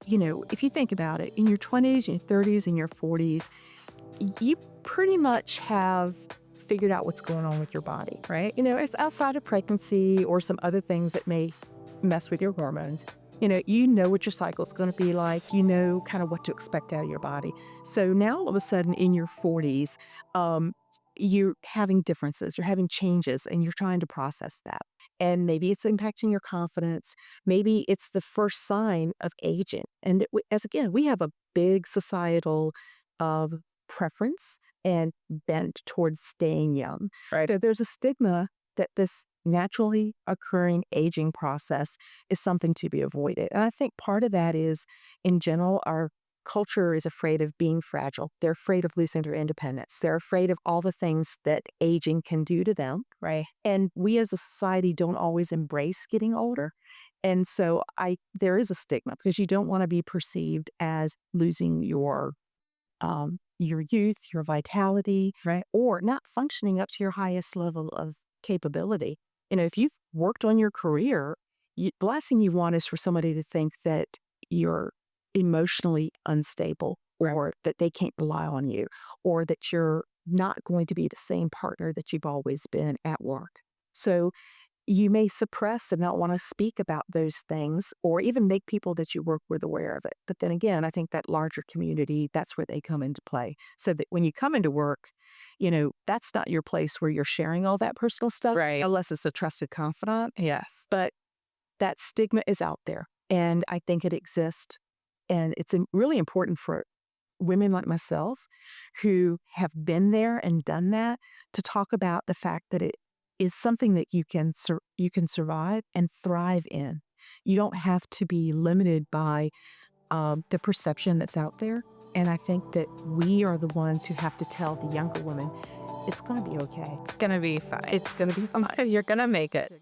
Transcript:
if you think about it, in your 20s, your 30s, and your 40s, you pretty much have figured out what's going on with your body, right? It's outside of pregnancy or some other things that may mess with your hormones. You know what your cycle's going to be like. You know kind of what to expect out of your body. So now all of a sudden in your 40s, you're having differences, you're having changes, and you're trying to process that. And maybe it's impacting your confidence. Maybe it's the first sign of aging. And again, we have a big societal preference and bent towards staying young. Right. So there's a stigma that this naturally occurring aging process is something to be avoided. And I think part of that is, in general, our culture is afraid of being fragile. They're afraid of losing their independence. They're afraid of all the things that aging can do to them. Right. And we as a society don't always embrace getting older. And so there is a stigma because you don't want to be perceived as losing your youth, your vitality, Right. or not functioning up to your highest level of capability. If you've worked on your career, the last thing you want is for somebody to think that you're emotionally unstable or that they can't rely on you or that you're not going to be the same partner that you've always been at work. So you may suppress and not want to speak about those things or even make people that you work with aware of it. But then again, I think that larger community, that's where they come into play. So that when you come into work, that's not your place where you're sharing all that personal stuff, Right. unless it's a trusted confidant. Yes. But that stigma is out there, and I think it exists. And it's really important for women like myself who have been there and done that to talk about the fact that it is something that you can survive and thrive in. You don't have to be limited by the perception that's out there. And I think that we are the ones who have to tell the younger women, it's going to be okay. It's going to be fine. It's going to be fine. You're going to make it.